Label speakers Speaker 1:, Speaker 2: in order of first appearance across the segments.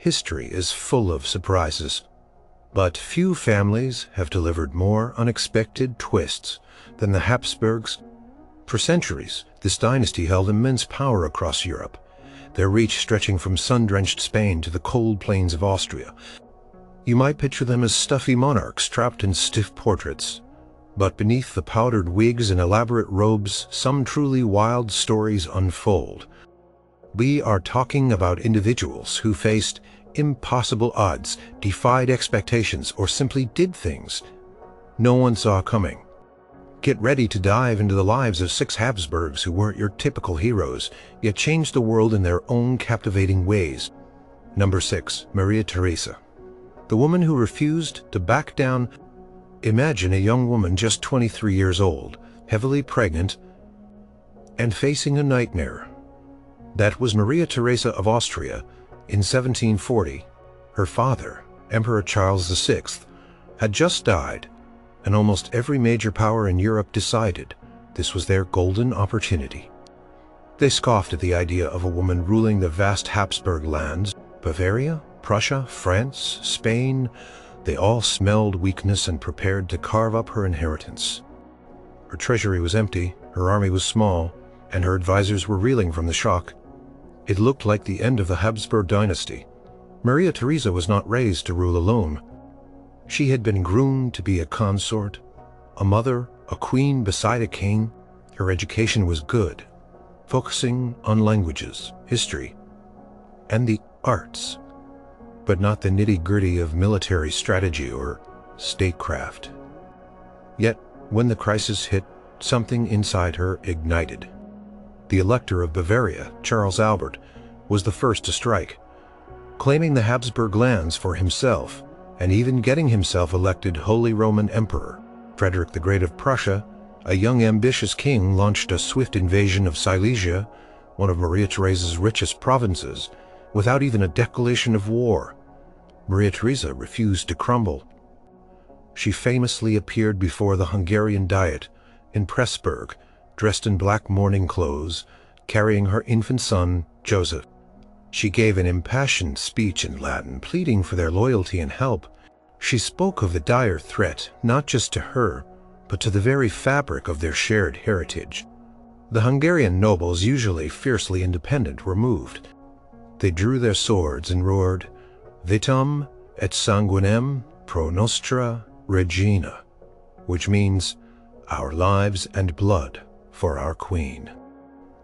Speaker 1: History is full of surprises, but few families have delivered more unexpected twists than the Habsburgs. For centuries, this dynasty held immense power across Europe, their reach stretching from sun-drenched Spain to the cold plains of Austria. You might picture them as stuffy monarchs trapped in stiff portraits, but beneath the powdered wigs and elaborate robes, some truly wild stories unfold. We are talking about individuals who faced impossible odds, defied expectations, or simply did things no one saw coming. Get ready to dive into the lives of 6 Habsburgs who weren't your typical heroes, yet changed the world in their own captivating ways. Number 6. Maria Theresa. The woman who refused to back down. Imagine a young woman just 23 years old, heavily pregnant, and facing a nightmare. That was Maria Theresa of Austria. In 1740, her father, Emperor Charles VI, had just died, and almost every major power in Europe decided this was their golden opportunity. They scoffed at the idea of a woman ruling the vast Habsburg lands. Bavaria, Prussia, France, Spain, they all smelled weakness and prepared to carve up her inheritance. Her treasury was empty, her army was small, and her advisors were reeling from the shock. It looked like the end of the Habsburg dynasty. Maria Theresa was not raised to rule alone. She had been groomed to be a consort, a mother, a queen beside a king. Her education was good, focusing on languages, history, and the arts, but not the nitty-gritty of military strategy or statecraft. Yet, when the crisis hit, something inside her ignited. The Elector of Bavaria, Charles Albert, was the first to strike, claiming the Habsburg lands for himself, and even getting himself elected Holy Roman Emperor. Frederick the Great of Prussia, a young ambitious king, launched a swift invasion of Silesia, one of Maria Theresa's richest provinces, without even a declaration of war. Maria Theresa refused to crumble. She famously appeared before the Hungarian Diet in Pressburg, dressed in black mourning clothes, carrying her infant son, Joseph. She gave an impassioned speech in Latin, pleading for their loyalty and help. She spoke of the dire threat, not just to her, but to the very fabric of their shared heritage. The Hungarian nobles, usually fiercely independent, were moved. They drew their swords and roared, "Vitam et sanguinem pro nostra regina," which means, "Our lives and blood for our queen."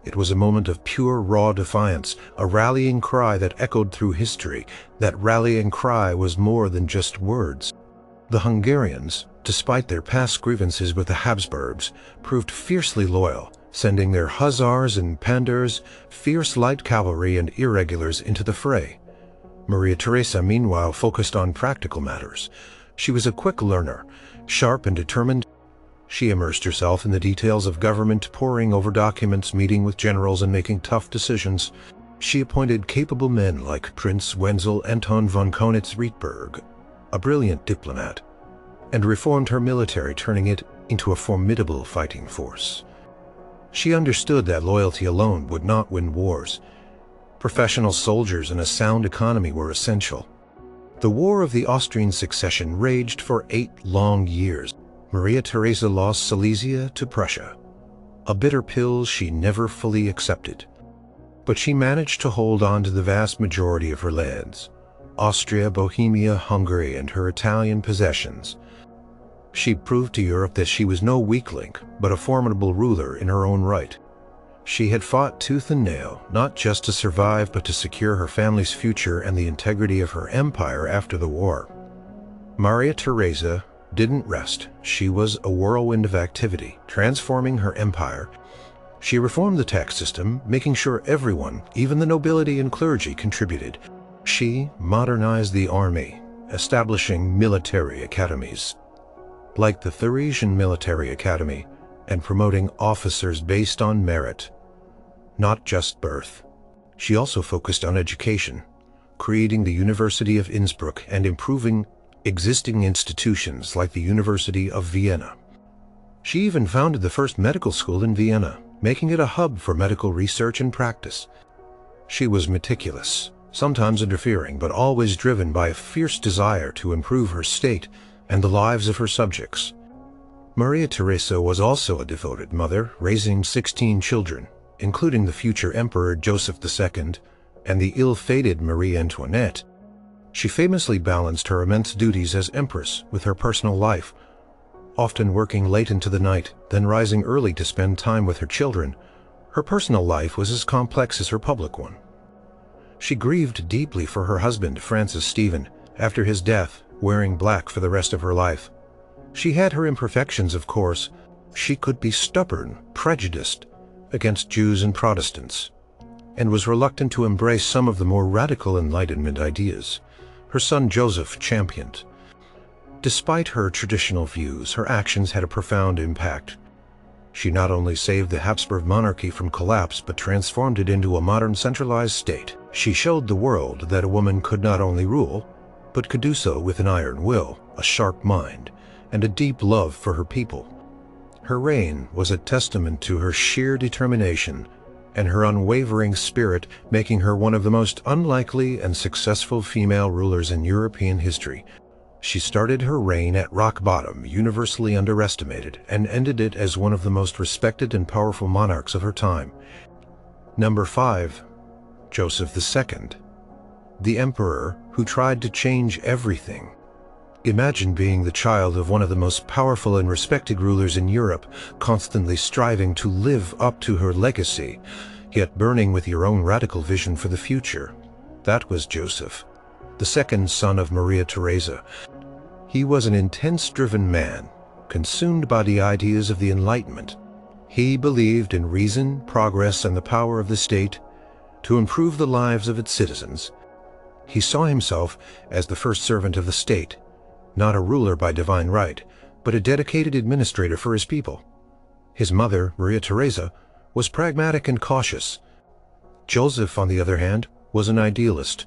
Speaker 1: It was a moment of pure, raw defiance, a rallying cry that echoed through history. That rallying cry was more than just words. The Hungarians, despite their past grievances with the Habsburgs, proved fiercely loyal, sending their hussars and pandurs, fierce light cavalry and irregulars into the fray. Maria Theresa, meanwhile, focused on practical matters. She was a quick learner, sharp and determined. She immersed herself in the details of government, poring over documents, meeting with generals, and making tough decisions. She appointed capable men like Prince Wenzel Anton von Kaunitz-Rietberg, a brilliant diplomat, and reformed her military, turning it into a formidable fighting force. She understood that loyalty alone would not win wars. Professional soldiers and a sound economy were essential. The War of the Austrian Succession raged for 8 long years. Maria Theresa lost Silesia to Prussia, a bitter pill she never fully accepted. But she managed to hold on to the vast majority of her lands: Austria, Bohemia, Hungary, and her Italian possessions. She proved to Europe that she was no weak link, but a formidable ruler in her own right. She had fought tooth and nail, not just to survive, but to secure her family's future and the integrity of her empire after the war. Maria Theresa didn't rest. She was a whirlwind of activity, transforming her empire. She reformed the tax system, making sure everyone, even the nobility and clergy, contributed. She modernized the army, establishing military academies, like the Theresian Military Academy, and promoting officers based on merit, not just birth. She also focused on education, creating the University of Innsbruck and improving existing institutions like the University of Vienna. She even founded the first medical school in Vienna, making it a hub for medical research and practice. She was meticulous, sometimes interfering but always driven by a fierce desire to improve her state and the lives of her subjects. Maria Theresa was also a devoted mother, raising 16 children, including the future Emperor Joseph II and the ill-fated Marie Antoinette. She famously balanced her immense duties as empress with her personal life, often working late into the night, then rising early to spend time with her children. Her personal life was as complex as her public one. She grieved deeply for her husband, Francis Stephen, after his death, wearing black for the rest of her life. She had her imperfections, of course. She could be stubborn, prejudiced against Jews and Protestants, and was reluctant to embrace some of the more radical Enlightenment ideas her son Joseph championed. Despite her traditional views, her actions had a profound impact. She not only saved the Habsburg monarchy from collapse, but transformed it into a modern centralized state. She showed the world that a woman could not only rule, but could do so with an iron will, a sharp mind, and a deep love for her people. Her reign was a testament to her sheer determination and her unwavering spirit, making her one of the most unlikely and successful female rulers in European history. She started her reign at rock bottom, universally underestimated, and ended it as one of the most respected and powerful monarchs of her time. Number 5. Joseph II, the emperor who tried to change everything. Imagine being the child of one of the most powerful and respected rulers in Europe, constantly striving to live up to her legacy, yet burning with your own radical vision for the future. That was Joseph, the second son of Maria Theresa. He was an intense-driven man, consumed by the ideas of the Enlightenment. He believed in reason, progress, and the power of the state to improve the lives of its citizens. He saw himself as the first servant of the state, not a ruler by divine right, but a dedicated administrator for his people. His mother, Maria Theresa, was pragmatic and cautious. Joseph, on the other hand, was an idealist,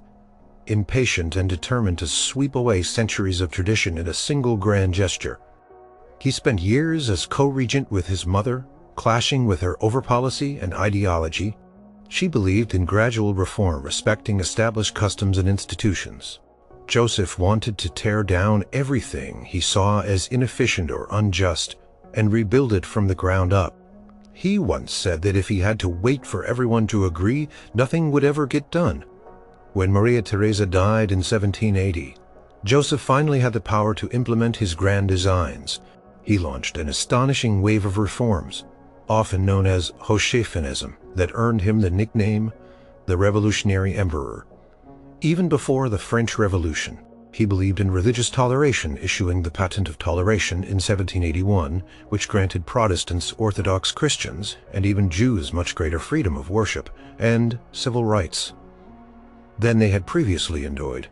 Speaker 1: impatient and determined to sweep away centuries of tradition in a single grand gesture. He spent years as co-regent with his mother, clashing with her over-policy and ideology. She believed in gradual reform, respecting established customs and institutions. Joseph wanted to tear down everything he saw as inefficient or unjust and rebuild it from the ground up. He once said that if he had to wait for everyone to agree, nothing would ever get done. When Maria Theresa died in 1780, Joseph finally had the power to implement his grand designs. He launched an astonishing wave of reforms, often known as Hochstaphianism, that earned him the nickname the Revolutionary Emperor. Even before the French Revolution, he believed in religious toleration, issuing the Patent of Toleration in 1781, which granted Protestants, Orthodox Christians, and even Jews much greater freedom of worship and civil rights than they had previously enjoyed.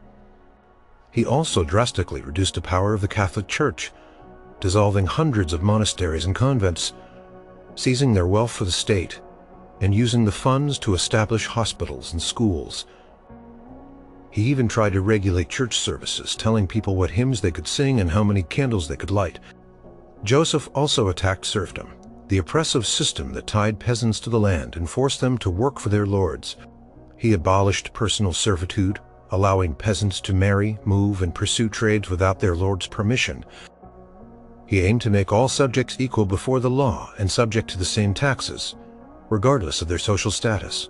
Speaker 1: He also drastically reduced the power of the Catholic Church, dissolving hundreds of monasteries and convents, seizing their wealth for the state, and using the funds to establish hospitals and schools. He even tried to regulate church services, telling people what hymns they could sing and how many candles they could light. Joseph also attacked serfdom, the oppressive system that tied peasants to the land and forced them to work for their lords. He abolished personal servitude, allowing peasants to marry, move, and pursue trades without their lord's permission. He aimed to make all subjects equal before the law and subject to the same taxes, regardless of their social status.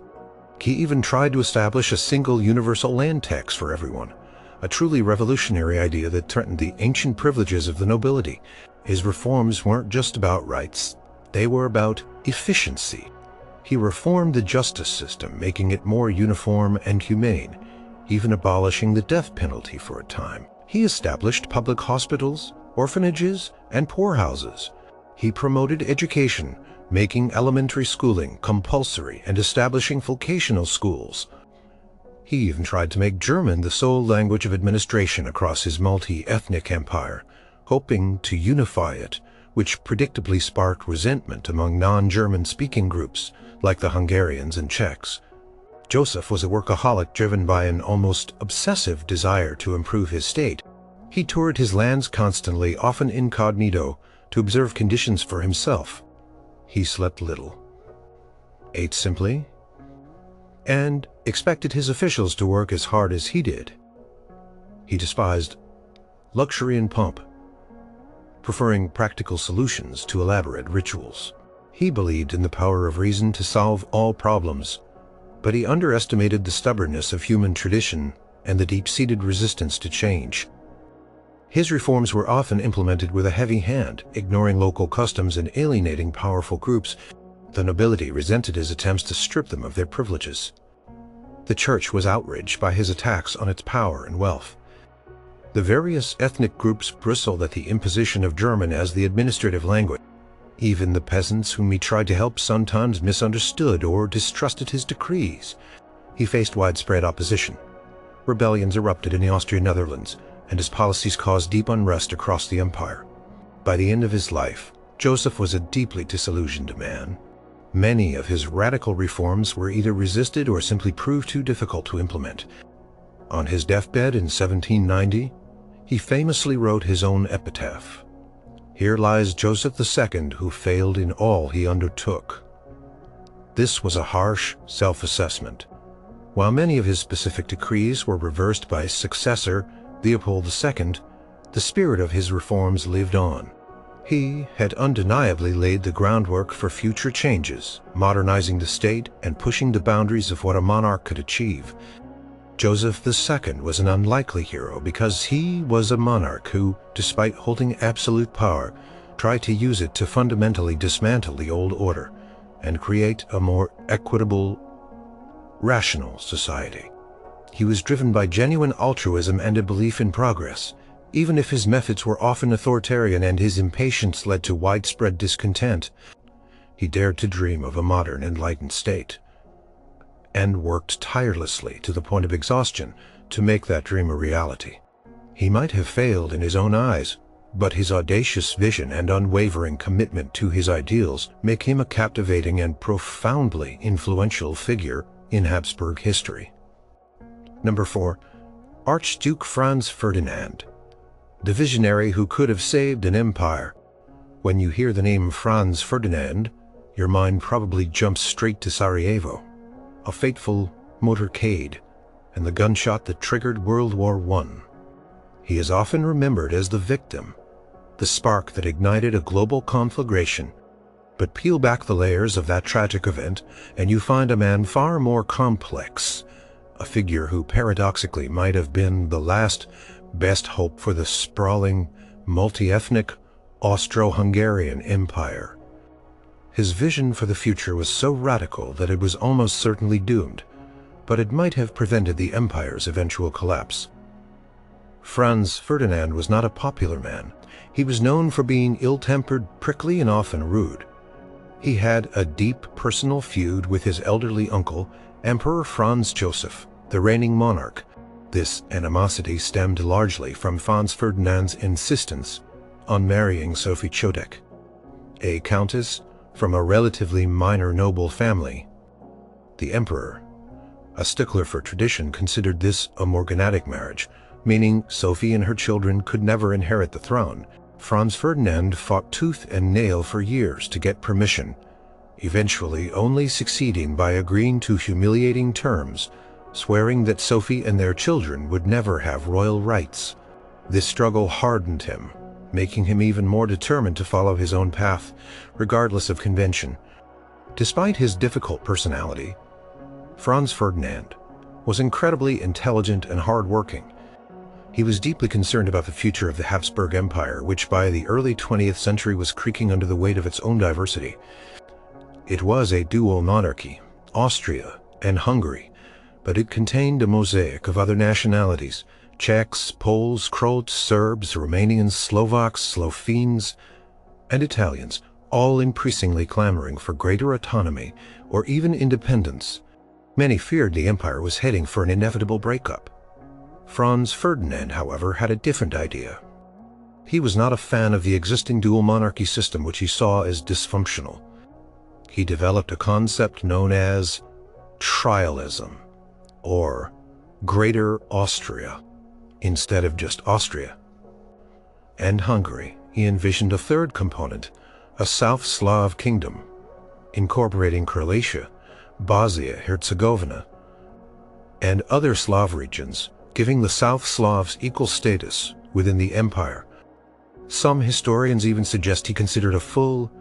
Speaker 1: He even tried to establish a single universal land tax for everyone, a truly revolutionary idea that threatened the ancient privileges of the nobility. His reforms weren't just about rights, they were about efficiency. He reformed the justice system, making it more uniform and humane, even abolishing the death penalty for a time. He established public hospitals, orphanages, and poorhouses. He promoted education, making elementary schooling compulsory and establishing vocational schools. He even tried to make German the sole language of administration across his multi-ethnic empire, hoping to unify it, which predictably sparked resentment among non-German speaking groups like the Hungarians and Czechs. Joseph was a workaholic driven by an almost obsessive desire to improve his state. He toured his lands constantly, often incognito, to observe conditions for himself. He slept little, ate simply, and expected his officials to work as hard as he did. He despised luxury and pomp, preferring practical solutions to elaborate rituals. He believed in the power of reason to solve all problems, but he underestimated the stubbornness of human tradition and the deep-seated resistance to change. His reforms were often implemented with a heavy hand, ignoring local customs and alienating powerful groups. The nobility resented his attempts to strip them of their privileges. The church was outraged by his attacks on its power and wealth. The various ethnic groups bristled at the imposition of German as the administrative language. Even the peasants whom he tried to help sometimes misunderstood or distrusted his decrees. He faced widespread opposition. Rebellions erupted in the Austrian Netherlands, and his policies caused deep unrest across the empire. By the end of his life, Joseph was a deeply disillusioned man. Many of his radical reforms were either resisted or simply proved too difficult to implement. On his deathbed in 1790, he famously wrote his own epitaph. "Here lies Joseph II, who failed in all he undertook." This was a harsh self-assessment. While many of his specific decrees were reversed by his successor, Leopold II, the spirit of his reforms lived on. He had undeniably laid the groundwork for future changes, modernizing the state and pushing the boundaries of what a monarch could achieve. Joseph II was an unlikely hero because he was a monarch who, despite holding absolute power, tried to use it to fundamentally dismantle the old order and create a more equitable, rational society. He was driven by genuine altruism and a belief in progress, even if his methods were often authoritarian and his impatience led to widespread discontent. He dared to dream of a modern, enlightened state, and worked tirelessly to the point of exhaustion to make that dream a reality. He might have failed in his own eyes, but his audacious vision and unwavering commitment to his ideals make him a captivating and profoundly influential figure in Habsburg history. Number 4. Archduke Franz Ferdinand, the visionary who could have saved an empire. When you hear the name Franz Ferdinand, your mind probably jumps straight to Sarajevo, a fateful motorcade, and the gunshot that triggered World War I. He is often remembered as the victim, the spark that ignited a global conflagration. But peel back the layers of that tragic event, and you find a man far more complex, a figure who paradoxically might have been the last best hope for the sprawling, multi-ethnic Austro-Hungarian Empire. His vision for the future was so radical that it was almost certainly doomed, but it might have prevented the empire's eventual collapse. Franz Ferdinand was not a popular man. He was known for being ill-tempered, prickly, and often rude. He had a deep personal feud with his elderly uncle, Emperor Franz Joseph, the reigning monarch. This animosity stemmed largely from Franz Ferdinand's insistence on marrying Sophie Chodek, a countess from a relatively minor noble family. The emperor, a stickler for tradition, considered this a morganatic marriage, meaning Sophie and her children could never inherit the throne. Franz Ferdinand fought tooth and nail for years to get permission, eventually only succeeding by agreeing to humiliating terms, swearing that Sophie and their children would never have royal rights. This struggle hardened him, making him even more determined to follow his own path, regardless of convention. Despite his difficult personality, Franz Ferdinand was incredibly intelligent and hard-working. He was deeply concerned about the future of the Habsburg Empire, which by the early 20th century was creaking under the weight of its own diversity. It was a dual monarchy, Austria and Hungary, but it contained a mosaic of other nationalities: Czechs, Poles, Croats, Serbs, Romanians, Slovaks, Slovenes, and Italians, all increasingly clamoring for greater autonomy or even independence. Many feared the empire was heading for an inevitable breakup. Franz Ferdinand, however, had a different idea. He was not a fan of the existing dual monarchy system, which he saw as dysfunctional. He developed a concept known as trialism, or Greater Austria, instead of just Austria. And Hungary, he envisioned a third component, a South Slav kingdom, incorporating Croatia, Bosnia-Herzegovina, and other Slav regions, giving the South Slavs equal status within the empire. Some historians even suggest he considered a full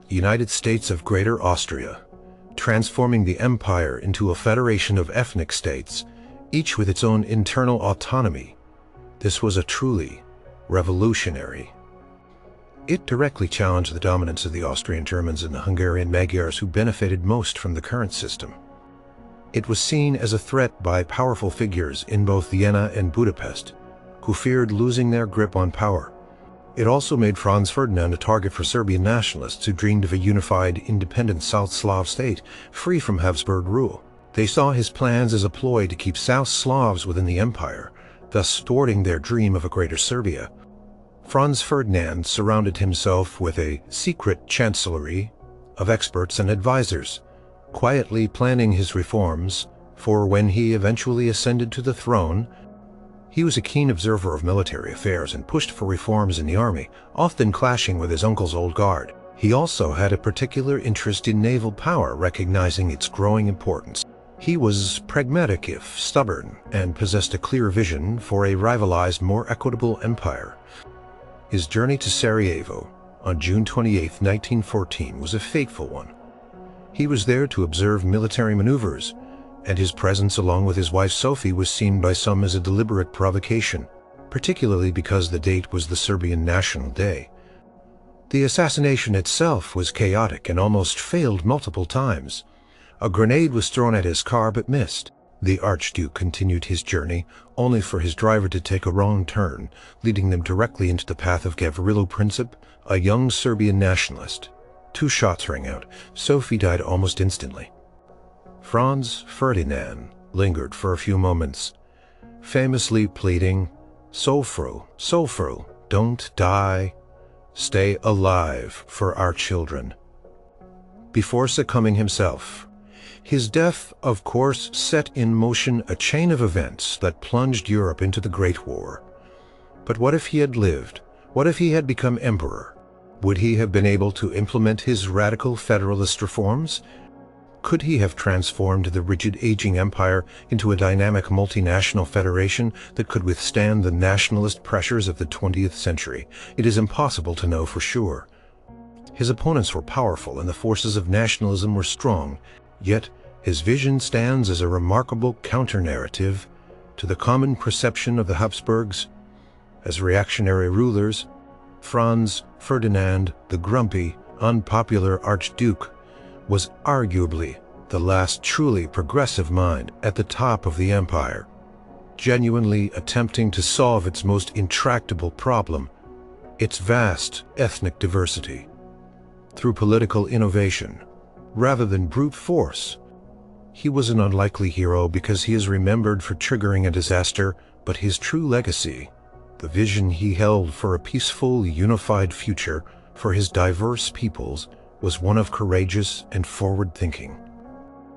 Speaker 1: United States of Greater Austria, transforming the empire into a federation of ethnic states, each with its own internal autonomy. This was a truly revolutionary. It directly challenged the dominance of the Austrian Germans and the Hungarian Magyars, who benefited most from the current system. It was seen as a threat by powerful figures in both Vienna and Budapest, who feared losing their grip on power. It also made Franz Ferdinand a target for Serbian nationalists who dreamed of a unified, independent South Slav state, free from Habsburg rule. They saw his plans as a ploy to keep South Slavs within the empire, thus thwarting their dream of a greater Serbia. Franz Ferdinand surrounded himself with a secret chancellery of experts and advisors, quietly planning his reforms for when he eventually ascended to the throne. He was a keen observer of military affairs and pushed for reforms in the army, often clashing with his uncle's old guard. He also had a particular interest in naval power, recognizing its growing importance. He was pragmatic if stubborn, and possessed a clear vision for a rivalized, more equitable empire. His journey to Sarajevo on June 28, 1914 was a fateful one. He was there to observe military maneuvers, and his presence along with his wife Sophie was seen by some as a deliberate provocation, particularly because the date was the Serbian National Day. The assassination itself was chaotic and almost failed multiple times. A grenade was thrown at his car but missed. The Archduke continued his journey, only for his driver to take a wrong turn, leading them directly into the path of Gavrilo Princip, a young Serbian nationalist. 2 shots rang out. Sophie died almost instantly. Franz Ferdinand lingered for a few moments, famously pleading, "Sofro, Sofro, don't die. Stay alive for our children," before succumbing himself. His death, of course, set in motion a chain of events that plunged Europe into the Great War. But what if he had lived? What if he had become emperor? Would he have been able to implement his radical federalist reforms? Could he have transformed the rigid aging empire into a dynamic multinational federation that could withstand the nationalist pressures of the 20th century? It is impossible to know for sure. His opponents were powerful and the forces of nationalism were strong, yet his vision stands as a remarkable counter-narrative to the common perception of the Habsburgs as reactionary rulers. Franz Ferdinand, the grumpy, unpopular Archduke, was arguably the last truly progressive mind at the top of the empire, genuinely attempting to solve its most intractable problem, its vast ethnic diversity, through political innovation, rather than brute force. He was an unlikely hero because he is remembered for triggering a disaster, but his true legacy, the vision he held for a peaceful, unified future for his diverse peoples, was one of courageous and forward-thinking.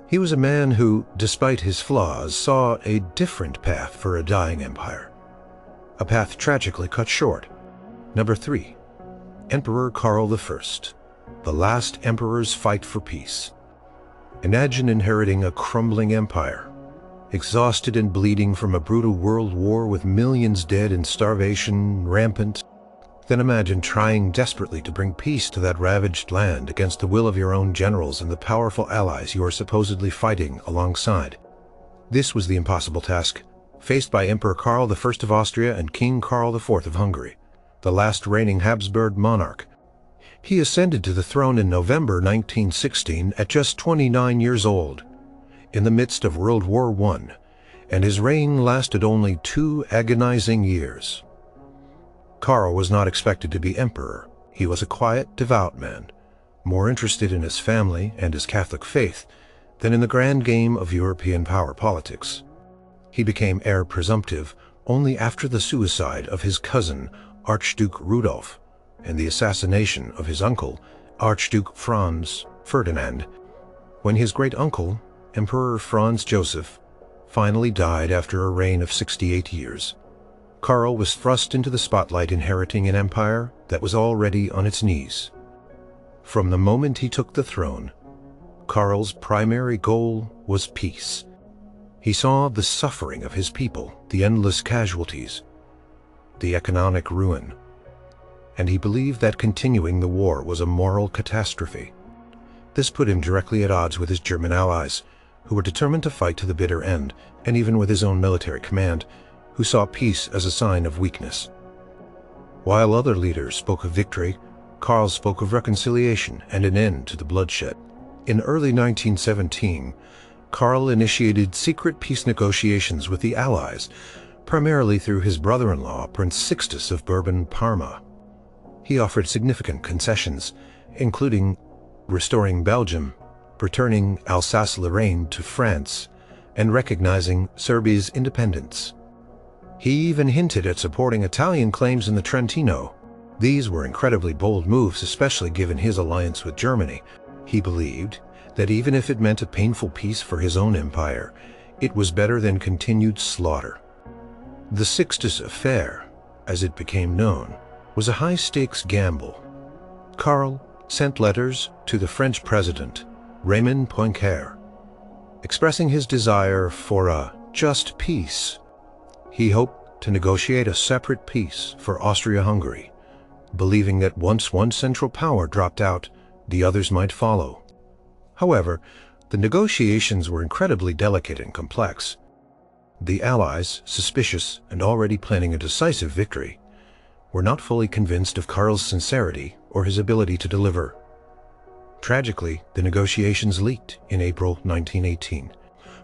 Speaker 1: He was a man who, despite his flaws, saw a different path for a dying empire. A path tragically cut short. Number 3. Emperor Karl I. The last emperor's fight for peace. Imagine inheriting a crumbling empire, exhausted and bleeding from a brutal world war with millions dead and starvation rampant. Then imagine trying desperately to bring peace to that ravaged land against the will of your own generals and the powerful allies you are supposedly fighting alongside. This was the impossible task faced by Emperor Karl I of Austria and King Karl IV of Hungary, the last reigning Habsburg monarch. He ascended to the throne in November 1916 at just 29 years old, in the midst of World War I, and his reign lasted only 2 agonizing years. Karl was not expected to be emperor. He was a quiet, devout man, more interested in his family and his Catholic faith than in the grand game of European power politics. He became heir presumptive only after the suicide of his cousin, Archduke Rudolf, and the assassination of his uncle, Archduke Franz Ferdinand, when his great-uncle, Emperor Franz Joseph, finally died after a reign of 68 years. Karl was thrust into the spotlight, inheriting an empire that was already on its knees. From the moment he took the throne, Karl's primary goal was peace. He saw the suffering of his people, the endless casualties, the economic ruin, and he believed that continuing the war was a moral catastrophe. This put him directly at odds with his German allies, who were determined to fight to the bitter end, and even with his own military command, who saw peace as a sign of weakness. While other leaders spoke of victory, Karl spoke of reconciliation and an end to the bloodshed. In early 1917, Karl initiated secret peace negotiations with the Allies, primarily through his brother-in-law, Prince Sixtus of Bourbon-Parma. He offered significant concessions, including restoring Belgium, returning Alsace-Lorraine to France, and recognizing Serbia's independence. He even hinted at supporting Italian claims in the Trentino. These were incredibly bold moves, especially given his alliance with Germany. He believed that even if it meant a painful peace for his own empire, it was better than continued slaughter. The Sixtus Affair, as it became known, was a high-stakes gamble. Karl sent letters to the French president, Raymond Poincaré, expressing his desire for a just peace. He hoped to negotiate a separate peace for Austria-Hungary, believing that once one central power dropped out, the others might follow. However, the negotiations were incredibly delicate and complex. The Allies, suspicious and already planning a decisive victory, were not fully convinced of Karl's sincerity or his ability to deliver. Tragically, the negotiations leaked in April 1918.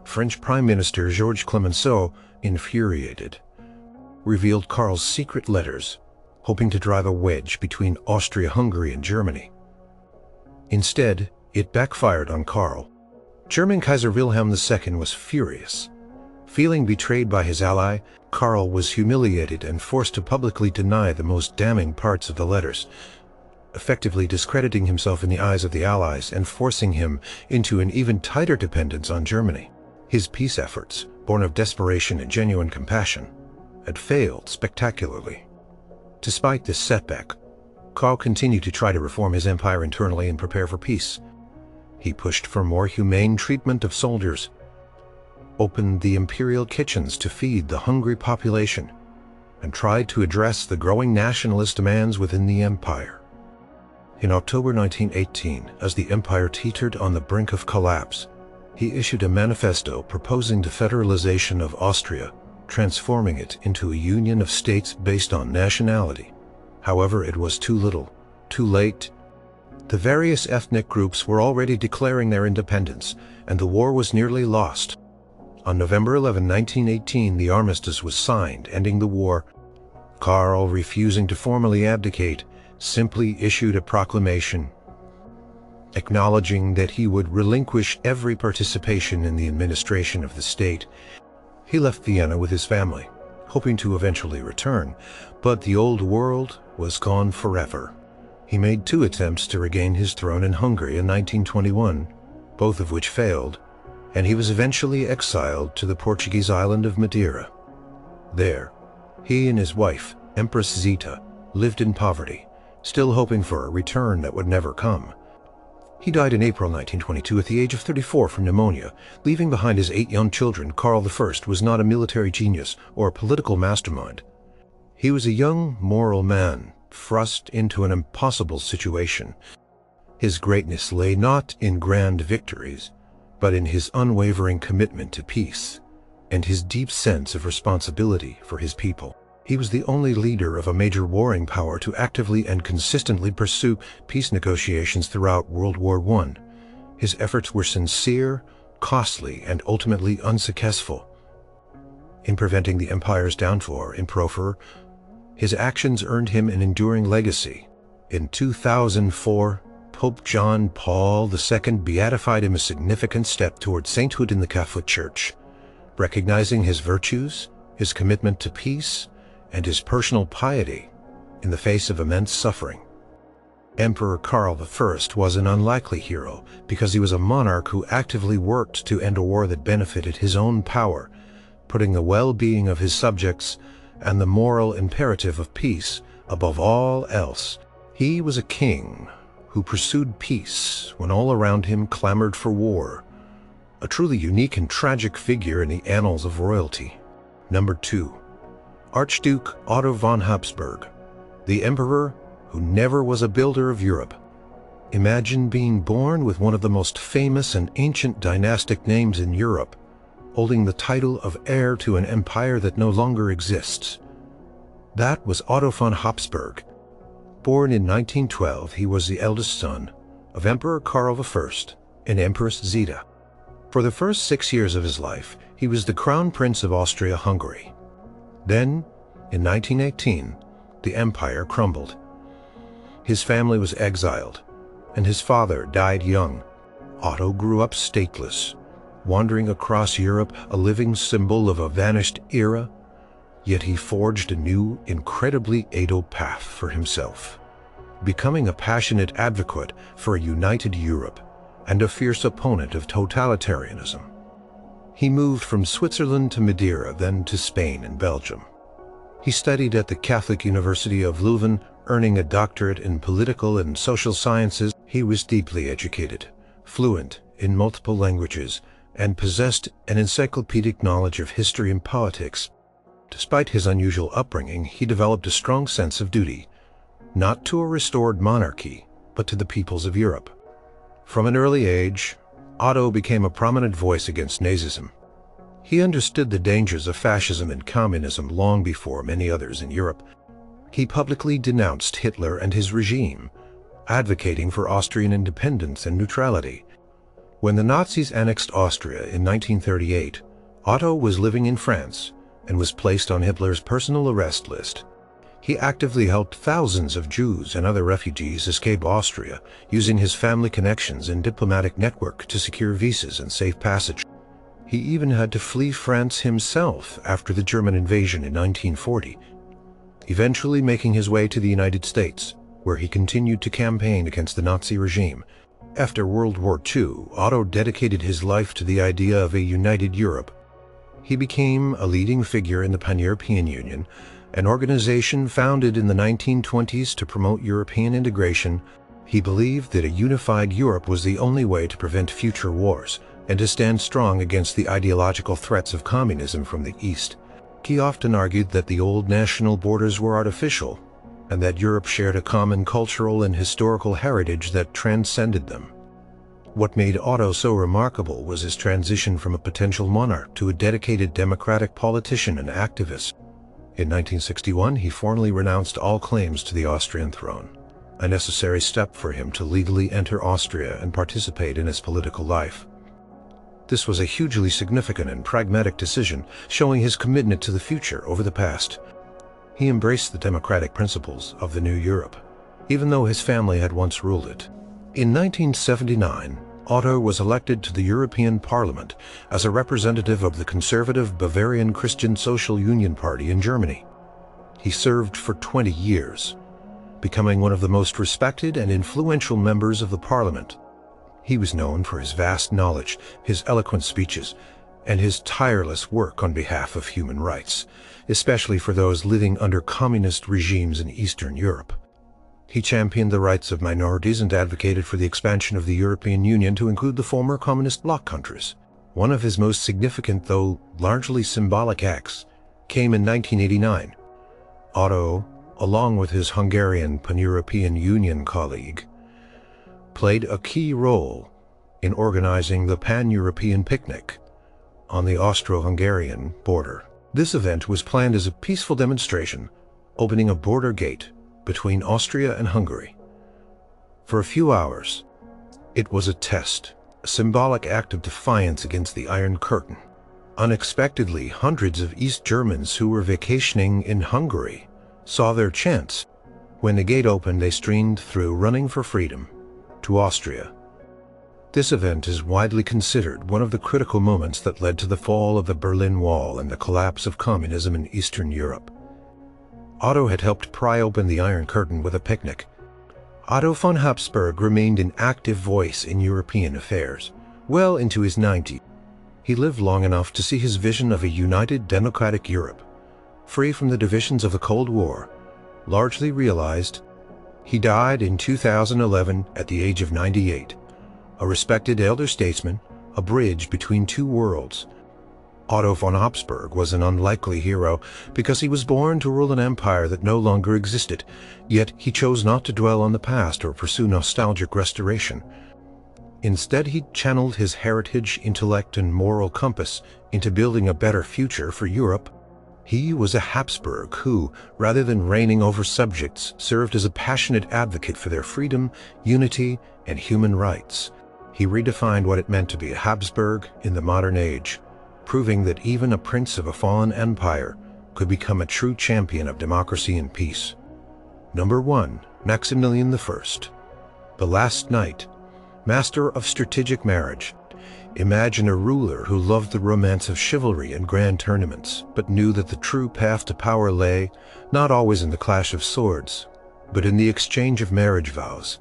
Speaker 1: French Prime Minister Georges Clemenceau, infuriated, revealed Karl's secret letters, hoping to drive a wedge between Austria-Hungary and Germany. Instead, it backfired on Karl. German Kaiser Wilhelm II was furious. Feeling betrayed by his ally, Karl was humiliated and forced to publicly deny the most damning parts of the letters, effectively discrediting himself in the eyes of the Allies and forcing him into an even tighter dependence on Germany. His peace efforts, born of desperation and genuine compassion, had failed spectacularly. Despite this setback, Karl continued to try to reform his empire internally and prepare for peace. He pushed for more humane treatment of soldiers, opened the imperial kitchens to feed the hungry population, and tried to address the growing nationalist demands within the empire. In October 1918, as the empire teetered on the brink of collapse, he issued a manifesto proposing the federalization of Austria, transforming it into a union of states based on nationality. However, it was too little, too late. The various ethnic groups were already declaring their independence, and the war was nearly lost. On November 11, 1918, the armistice was signed, ending the war. Karl, refusing to formally abdicate, simply issued a proclamation acknowledging that he would relinquish every participation in the administration of the state. He left Vienna with his family, hoping to eventually return, but the old world was gone forever. He made 2 attempts to regain his throne in Hungary in 1921, both of which failed, and he was eventually exiled to the Portuguese island of Madeira. There, he and his wife, Empress Zita, lived in poverty, still hoping for a return that would never come. He died in April 1922 at the age of 34 from pneumonia, leaving behind his 8 young children. Karl I was not a military genius or a political mastermind. He was a young, moral man, thrust into an impossible situation. His greatness lay not in grand victories, but in his unwavering commitment to peace and his deep sense of responsibility for his people. He was the only leader of a major warring power to actively and consistently pursue peace negotiations throughout World War I. His efforts were sincere, costly, and ultimately unsuccessful. In preventing the empire's downfall in Profer, his actions earned him an enduring legacy. In 2004, Pope John Paul II beatified him, a significant step toward sainthood in the Catholic Church, recognizing his virtues, his commitment to peace, and his personal piety in the face of immense suffering. Emperor Karl I was an unlikely hero because he was a monarch who actively worked to end a war that benefited his own power, putting the well-being of his subjects and the moral imperative of peace above all else. He was a king who pursued peace when all around him clamored for war, a truly unique and tragic figure in the annals of royalty. Number 2. Archduke Otto von Habsburg, the emperor who never was a builder of Europe. Imagine being born with one of the most famous and ancient dynastic names in Europe, holding the title of heir to an empire that no longer exists. That was Otto von Habsburg. Born in 1912, he was the eldest son of Emperor Karl I and Empress Zita. For the first 6 years of his life, he was the Crown Prince of Austria-Hungary. Then, in 1918, the empire crumbled. His family was exiled, and his father died young. Otto grew up stateless, wandering across Europe, a living symbol of a vanished era, yet he forged a new, incredibly able path for himself, becoming a passionate advocate for a united Europe and a fierce opponent of totalitarianism. He moved from Switzerland to Madeira, then to Spain and Belgium. He studied at the Catholic University of Leuven, earning a doctorate in political and social sciences. He was deeply educated, fluent in multiple languages, and possessed an encyclopedic knowledge of history and politics. Despite his unusual upbringing, he developed a strong sense of duty, not to a restored monarchy, but to the peoples of Europe. From an early age, Otto became a prominent voice against Nazism. He understood the dangers of fascism and communism long before many others in Europe. He publicly denounced Hitler and his regime, advocating for Austrian independence and neutrality. When the Nazis annexed Austria in 1938, Otto was living in France and was placed on Hitler's personal arrest list. He actively helped thousands of Jews and other refugees escape Austria, using his family connections and diplomatic network to secure visas and safe passage. He even had to flee France himself after the German invasion in 1940, eventually making his way to the United States, where he continued to campaign against the Nazi regime. After World War II, Otto dedicated his life to the idea of a united Europe. He became a leading figure in the Pan-European Union, an organization founded in the 1920s to promote European integration. He believed that a unified Europe was the only way to prevent future wars and to stand strong against the ideological threats of communism from the East. He often argued that the old national borders were artificial, and that Europe shared a common cultural and historical heritage that transcended them. What made Otto so remarkable was his transition from a potential monarch to a dedicated democratic politician and activist. In 1961, he formally renounced all claims to the Austrian throne, a necessary step for him to legally enter Austria and participate in its political life. This was a hugely significant and pragmatic decision, showing his commitment to the future over the past. He embraced the democratic principles of the new Europe, even though his family had once ruled it. In 1979, Otto was elected to the European Parliament as a representative of the conservative Bavarian Christian Social Union Party in Germany. He served for 20 years, becoming one of the most respected and influential members of the parliament. He was known for his vast knowledge, his eloquent speeches, and his tireless work on behalf of human rights, especially for those living under communist regimes in Eastern Europe. He championed the rights of minorities and advocated for the expansion of the European Union to include the former communist bloc countries. One of his most significant, though largely symbolic acts, came in 1989. Otto, along with his Hungarian Pan-European Union colleague, played a key role in organizing the Pan-European Picnic on the Austro-Hungarian border. This event was planned as a peaceful demonstration, opening a border gate between Austria and Hungary. For a few hours, it was a test, a symbolic act of defiance against the Iron Curtain. Unexpectedly, hundreds of East Germans who were vacationing in Hungary saw their chance. When the gate opened, they streamed through, running for freedom, to Austria. This event is widely considered one of the critical moments that led to the fall of the Berlin Wall and the collapse of communism in Eastern Europe. Otto had helped pry open the Iron Curtain with a picnic. Otto von Habsburg remained an active voice in European affairs, well into his 90s. He lived long enough to see his vision of a united democratic Europe, free from the divisions of the Cold War, largely realized. He died in 2011 at the age of 98, a respected elder statesman a bridge between two worlds. Otto von Habsburg was an unlikely hero because he was born to rule an empire that no longer existed, yet he chose not to dwell on the past or pursue nostalgic restoration. Instead, he channeled his heritage, intellect, and moral compass into building a better future for Europe. He was a Habsburg who, rather than reigning over subjects, served as a passionate advocate for their freedom, unity, and human rights. He redefined what it meant to be a Habsburg in the modern age, proving that even a prince of a fallen empire could become a true champion of democracy and peace. Number 1. Maximilian I. The Last Knight, master of strategic marriage. Imagine a ruler who loved the romance of chivalry and grand tournaments, but knew that the true path to power lay not always in the clash of swords, but in the exchange of marriage vows.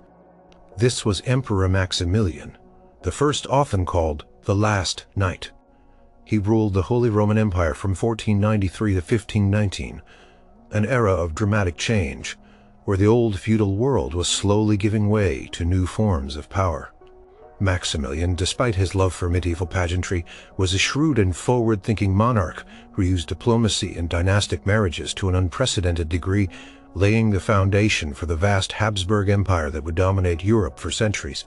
Speaker 1: This was Emperor Maximilian, the first often called the Last Knight. He ruled the Holy Roman Empire from 1493 to 1519, an era of dramatic change, where the old feudal world was slowly giving way to new forms of power. Maximilian, despite his love for medieval pageantry, was a shrewd and forward-thinking monarch who used diplomacy and dynastic marriages to an unprecedented degree, laying the foundation for the vast Habsburg Empire that would dominate Europe for centuries.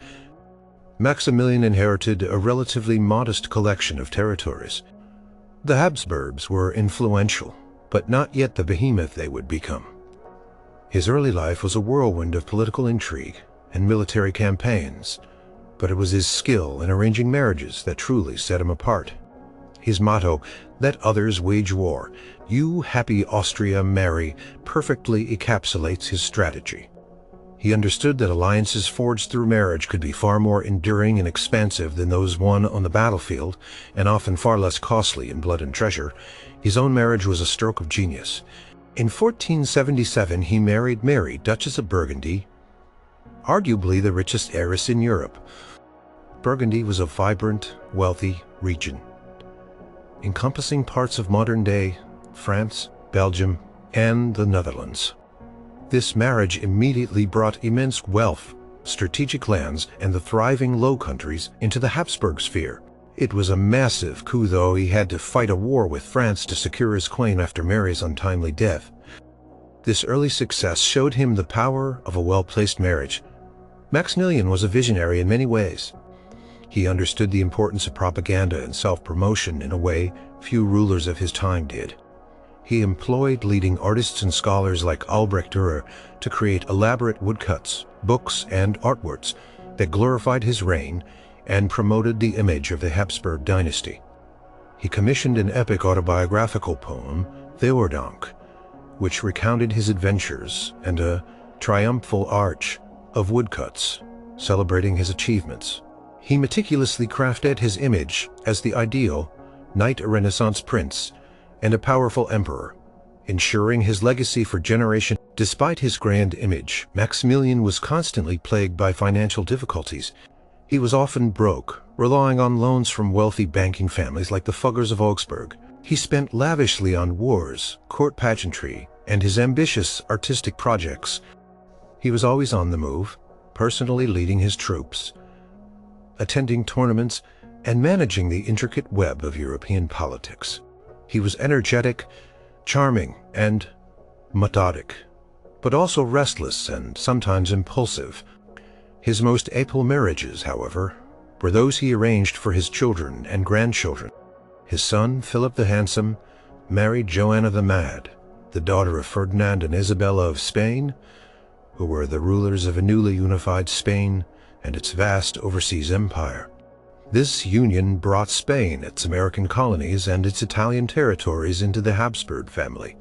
Speaker 1: Maximilian inherited a relatively modest collection of territories. The Habsburgs were influential, but not yet the behemoth they would become. His early life was a whirlwind of political intrigue and military campaigns, but it was his skill in arranging marriages that truly set him apart. His motto, "Let others wage war, you happy Austria marry," perfectly encapsulates his strategy. He understood that alliances forged through marriage could be far more enduring and expansive than those won on the battlefield, and often far less costly in blood and treasure. His own marriage was a stroke of genius. In 1477, he married Mary, Duchess of Burgundy, arguably the richest heiress in Europe. Burgundy was a vibrant, wealthy region, encompassing parts of modern-day France, Belgium, and the Netherlands. This marriage immediately brought immense wealth, strategic lands, and the thriving Low Countries into the Habsburg sphere. It was a massive coup, though he had to fight a war with France to secure his claim after Mary's untimely death. This early success showed him the power of a well-placed marriage. Maximilian was a visionary in many ways. He understood the importance of propaganda and self-promotion in a way few rulers of his time did. He employed leading artists and scholars like Albrecht Dürer to create elaborate woodcuts, books, and artworks that glorified his reign and promoted the image of the Habsburg dynasty. He commissioned an epic autobiographical poem, Theurdank, which recounted his adventures, and a triumphal arch of woodcuts celebrating his achievements. He meticulously crafted his image as the ideal knight, a Renaissance prince, and a powerful emperor, ensuring his legacy for generations. Despite his grand image, Maximilian was constantly plagued by financial difficulties. He was often broke, relying on loans from wealthy banking families like the Fuggers of Augsburg. He spent lavishly on wars, court pageantry, and his ambitious artistic projects. He was always on the move, personally leading his troops, attending tournaments, and managing the intricate web of European politics. He was energetic, charming, and methodic, but also restless and sometimes impulsive. His most able marriages, however, were those he arranged for his children and grandchildren. His son, Philip the Handsome, married Joanna the Mad, the daughter of Ferdinand and Isabella of Spain, who were the rulers of a newly unified Spain and its vast overseas empire. This union brought Spain, its American colonies, and its Italian territories into the Habsburg family.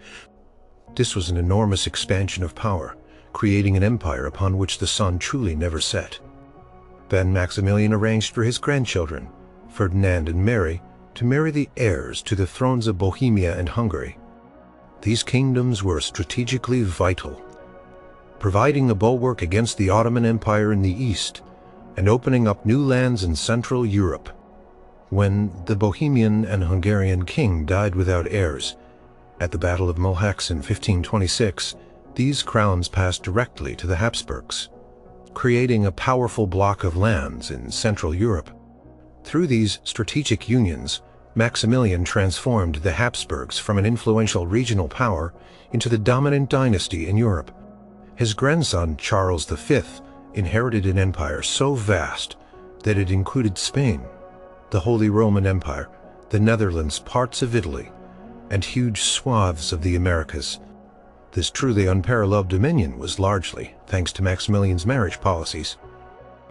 Speaker 1: This was an enormous expansion of power, creating an empire upon which the sun truly never set. Then Maximilian arranged for his grandchildren, Ferdinand and Mary, to marry the heirs to the thrones of Bohemia and Hungary. These kingdoms were strategically vital, providing a bulwark against the Ottoman Empire in the east and opening up new lands in Central Europe. When the Bohemian and Hungarian king died without heirs at the Battle of Mulhouse in 1526, these crowns passed directly to the Habsburgs, creating a powerful block of lands in Central Europe. Through these strategic unions, Maximilian transformed the Habsburgs from an influential regional power into the dominant dynasty in Europe. His grandson, Charles V, inherited an empire so vast that it included Spain, the Holy Roman Empire, the Netherlands, parts of Italy, and huge swaths of the Americas. This truly unparalleled dominion was largely thanks to Maximilian's marriage policies.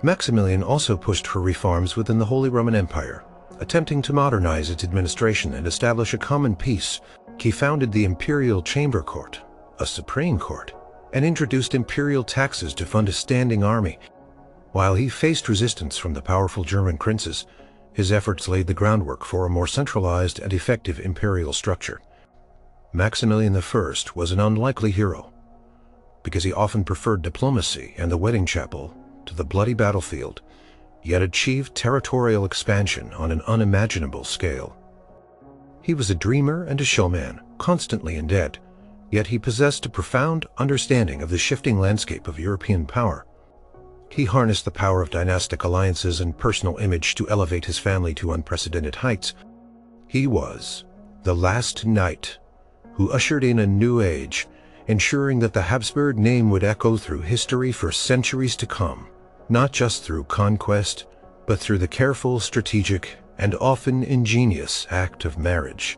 Speaker 1: Maximilian also pushed for reforms within the Holy Roman Empire, attempting to modernize its administration and establish a common peace. He founded the Imperial Chamber Court, a supreme court, and introduced imperial taxes to fund a standing army. While he faced resistance from the powerful German princes, his efforts laid the groundwork for a more centralized and effective imperial structure. Maximilian I was an unlikely hero, because he often preferred diplomacy and the wedding chapel to the bloody battlefield, yet achieved territorial expansion on an unimaginable scale. He was a dreamer and a showman, constantly in debt, yet he possessed a profound understanding of the shifting landscape of European power. He harnessed the power of dynastic alliances and personal image to elevate his family to unprecedented heights. He was the last knight who ushered in a new age, ensuring that the Habsburg name would echo through history for centuries to come, not just through conquest, but through the careful, strategic, and often ingenious act of marriage.